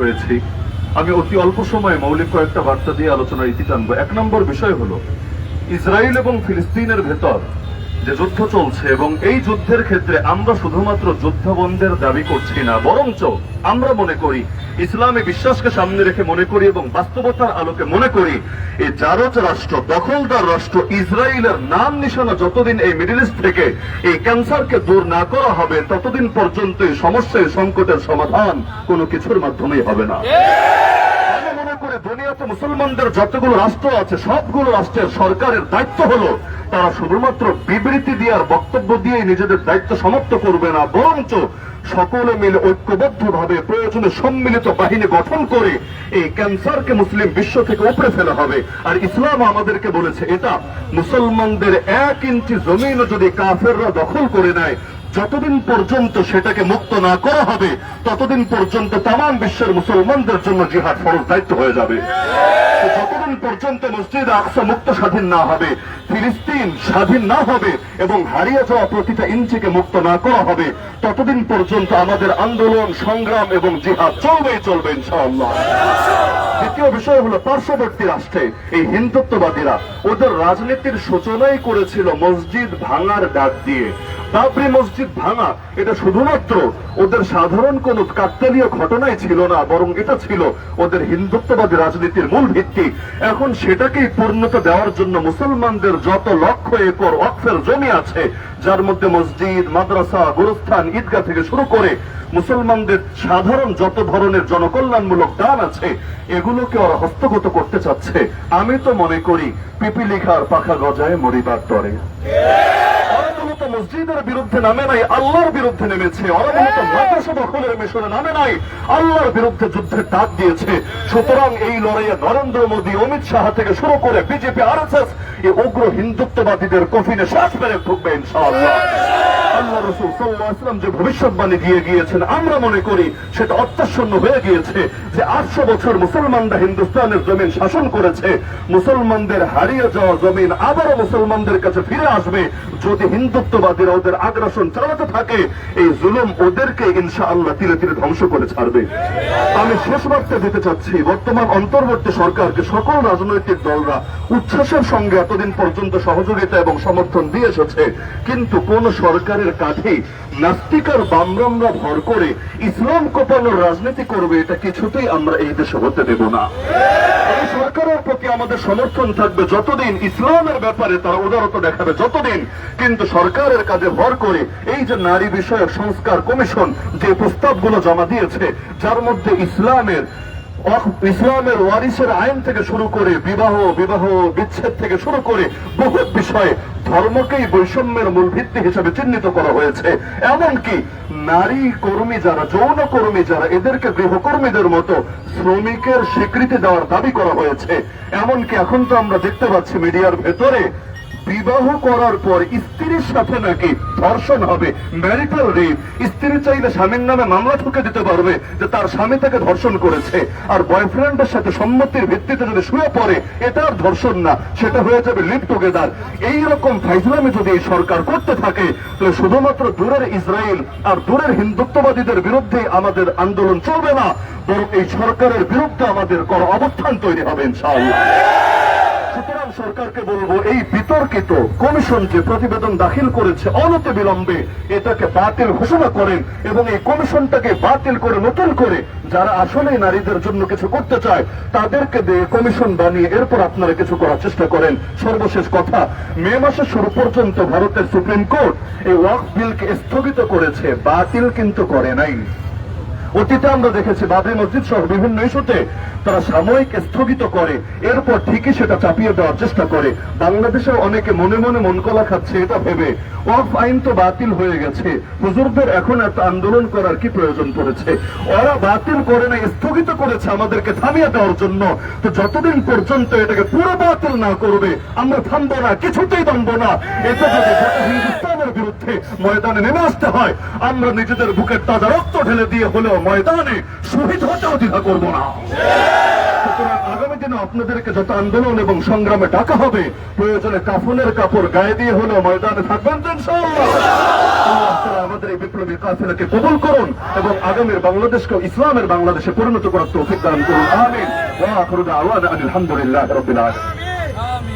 হয়েছি। আমি অতি অল্প সময়ে মৌলিক কয়েকটা বার্তা দিয়ে আলোচনার ইতি টানবো। এক নম্বর বিষয় হলো ইসরায়েল এবং ফিলিস্তিনের ভেতর যে যুদ্ধ চলছে, এবং এই যুদ্ধের ক্ষেত্রে আমরা শুধুমাত্র যুদ্ধবন্ধের দাবি করছি না, বরঞ্চ আমরা মনে করি, ইসলামে বিশ্বাসকে সামনে রেখে মনে করি এবং বাস্তবতার আলোকে মনে করি, এই জারজ রাষ্ট্র, দখলদার রাষ্ট্র ইসরায়েলের নাম নিশানা যতদিন এই মিডল ইস্ট থেকে এই ক্যান্সারকে দূর না করা হবে, ততদিন পর্যন্ত এই সমস্যায় সংকটের সমাধান কোনো কিছুর মাধ্যমেই হবে না। আমি মনে করি দুনিয়াতে মুসলমানদের যতগুলো রাষ্ট্র আছে, সবগুলো রাষ্ট্রের সরকারের দায়িত্ব হলো তারা শুধুমাত্র বিবৃতি দিয়ে আর বক্তব্য দিয়ে নিজেদের দায়িত্ব সমাপ্ত করবে না, বরঞ্চ সকলে মিলে ঐক্যবদ্ধভাবে প্রয়োজনে সম্মিলিত বাহিনী গঠন করে এই ক্যান্সারকে মুসলিম বিশ্ব থেকে উপড়ে ফেলা হবে। আর ইসলাম আমাদেরকে বলেছে, এটা মুসলমানদের 1 ইঞ্চি জমিন যদি কাফেররা দখল করে নেয়, যতদিন পর্যন্ত সেটাকে মুক্ত না করা হবে, ততদিন পর্যন্ত তামাম বিশ্বের মুসলমানদের জন্য জিহাদ ফরজ দায়িত্ব হয়ে যাবে। যতদিন পর্যন্ত মসজিদ আকসা মুক্ত স্বাধীন না হবে, ফিলিস্তিন স্বাধীন না হবে এবং হারিয়ে যাওয়া প্রতিটা ইঞ্চিকে মুক্ত না করা হবে, ততদিন পর্যন্ত আমাদের আন্দোলন, সংগ্রাম এবং জিহাদ চলবেই চলবে ইনশাআল্লাহ। দ্বিতীয় বিষয় হলো পার্শ্ববর্তী রাষ্ট্রে এই হিন্দুত্ববাদীরা ওদের রাজনীতির সূচনাই করেছিল মসজিদ ভাঙার ডাক দিয়ে। বাবরি মসজিদ ভাঙা এটা শুধুমাত্র ওদের সাধারণ কোন কাকতালীয় ঘটনাই ছিল না, বরং এটা ছিল ওদের হিন্দুত্ববাদী রাজনীতির মূল ভিত্তি। এখন সেটাকেই পূর্ণতা দেওয়ার জন্য মুসলমানদের যত লক্ষ একর ওয়াকফের জমি আছে, যার মধ্যে মসজিদ, মাদ্রাসা, গোরস্থান, ঈদগাহ থেকে শুরু করে মুসলমানদের সাধারণ যত ধরনের জনকল্যাণমূলক দান আছে, এগুলোকে ওরা হস্তগত করতে চাচ্ছে। আমি তো মনে করি পিপিলিখার পাখা গজায় মরিবার তরে। মসজিদের বিরুদ্ধে নামে নাই, আল্লাহর বিরুদ্ধে নেমেছে। ওরা মূলত মাদ্রাসা দখলের মিশনে নামে নাই, আল্লাহর বিরুদ্ধে যুদ্ধের ডাক দিয়েছে। সুতরাং এই লড়াইয়ে নরেন্দ্র মোদী, অমিত শাহ থেকে শুরু করে বিজেপি, আরএসএস এই উগ্র হিন্দুত্ববাদীদের কফিনে শ্বাস ফেলে ঢুকবে ইনশাআল্লাহ। আল্লাহ রাসূল সাল্লাল্লাহু আলাইহি ওয়াসাল্লাম যে ভবিষ্যৎবাণী দিয়ে গিয়েছেন, আমরা মনে করি সেটা অত্যাসন্ন হয়ে গিয়েছে। যে 800 বছর মুসলমানরা হিন্দুস্তানের জমিন শাসন করেছে, মুসলমানদের হারিয়ে যাওয়া জমিন আবারও মুসলমানদের কাছে ফিরে আসবে যদি হিন্দুত্ববাদীরা ওদের আগ্রাসন চালাতে থাকে। এই জুলুম ওদেরকে ইনশাআল্লাহ ধীরে ধীরে ধ্বংস করে ছাড়বে। আমি শেষ বার্তা দিতে চাচ্ছি, বর্তমান অন্তর্বর্তী সরকারকে সকল রাজনৈতিক দলরা উচ্ছ্বাসের সঙ্গে এতদিন পর্যন্ত সহযোগিতা এবং সমর্থন দিয়ে এসেছে, কিন্তু কোন সরকারের কাঁধে নাস্তিকার বামরামরা ভর করে ইসলাম কোপানোর রাজনীতি করবে, এটা কিছুতেই আমরা এই দেশে হতে দেব না। এই সরকারের প্রতি আমাদের সমর্থন থাকবে যতদিন ইসলামের ব্যাপারে তারা উদারতা দেখাবে, যতদিন। কিন্তু সরকারের কাজে ভর করে এই যে নারী বিষয়ক সংস্কার কমিশন যে প্রস্তাবগুলো জমা দিয়েছে, যার মধ্যে ইসলামের ওয়ারিসের আইন থেকে শুরু করে বিবাহ বিচ্ছেদ থেকে শুরু করে বহু বিষয়ে ধর্মকেই বৈষম্যের মূল ভিত্তি হিসেবে চিহ্নিত করা হয়েছে। এমনকি নারী কর্মী যারা, যৌন কর্মী যারা, এদেরকে গৃহকর্মীদের মতো শ্রমিকের স্বীকৃতি দেওয়ার দাবি করা হয়েছে। এমনকি এখন তো আমরা দেখতে পাচ্ছি মিডিয়ার ভেতরে বিবাহ করার পর স্ত্রীর সাথে নাকি ধর্ষণ হবে, ম্যারিটাল রেপ। স্ত্রী চাইলে স্বামীর নামে মামলা ঠুকে দিতে পারবে যে তার স্বামী তাকে ধর্ষণ করেছে, আর বয়ফ্রেন্ডের সাথে সম্মতির ভিত্তিতে যদি শুয়ে পড়ে, এটা আর ধর্ষণ না, সেটা হয়ে যাবে লিভ টুগেদার। এইরকম ফাইজলামি যদি এই সরকার করতে থাকে, তাহলে শুধুমাত্র দূরের ইসরায়েল আর দূরের হিন্দুত্ববাদীদের বিরুদ্ধে আমাদের আন্দোলন চলবে না, বরং এই সরকারের বিরুদ্ধে আমাদের কোনো অবস্থান তৈরি হবে ইনশাআল্লাহ। সুতরাং সরকারকে বলবো, এই বিতর্কিত কমিশন যে প্রতিবেদন দাখিল করেছে অনতি বিলম্বে এটাকে বাতিল ঘোষণা করেন, এবং এই কমিশনটাকে বাতিল করে নতুন করে যারা আসলেই নারীদের জন্য কিছু করতে চায় তাদেরকে দিয়ে কমিশন বানিয়ে এরপর আপনারা কিছু করার চেষ্টা করেন। সর্বশেষ কথা, মে মাসের শুরু পর্যন্ত ভারতের সুপ্রিম কোর্ট এই ওয়াকফ বিলকে স্থগিত করেছে, বাতিল কিন্তু করে নাই। অতীতে আমরা দেখেছি বাবরি মসজিদ সহ বিভিন্ন ইস্যুতে তারা সাময়িক স্থগিত করে, এরপর ঠিকই সেটা চাপিয়ে দেওয়ার চেষ্টা করে। বাংলাদেশের অনেকে মনে মনে মন কলা খাচ্ছে এটা ভেবে, ওয়াকফ আইন তো বাতিল হয়ে গেছে, হুজুরদের এখন এত আন্দোলন করার কি প্রয়োজন পড়েছে? ওরা বাতিল করে না, স্থগিত করেছে আমাদেরকে থামিয়ে দেওয়ার জন্য। তো যতদিন পর্যন্ত এটাকে পুরো বাতিল না করবে আমরা থামবো না, কিছুতেই থামবো না। এটা যদি হিন্দুস্তানের বিরুদ্ধে ময়দানে নেমে আসতে হয়, আমরা নিজেদের বুকের তাজা রক্ত ঢেলে দিয়ে হলেও ময়দানে শহীদ হতেও দ্বিধা করবো না। সুতরাং আগামী দিনও আপনাদেরকে যত আন্দোলন এবং সংগ্রামে ডাকা হবে, প্রয়োজনে কাফনের কাপড় গায়ে দিয়ে হলেও ময়দানে থাকবেন তো ইনশাআল্লাহ। আল্লাহ তাআলা আমাদের এই বিপ্লবী কাফেলাকে কবুল করুন এবং আগামীর বাংলাদেশকে ইসলামের বাংলাদেশে পরিণত করার তৌফিক দান করুন। আমিন। ওয়া আখিরু দাওয়ানা আলহামদুলিল্লাহি রাব্বিল আলামিন।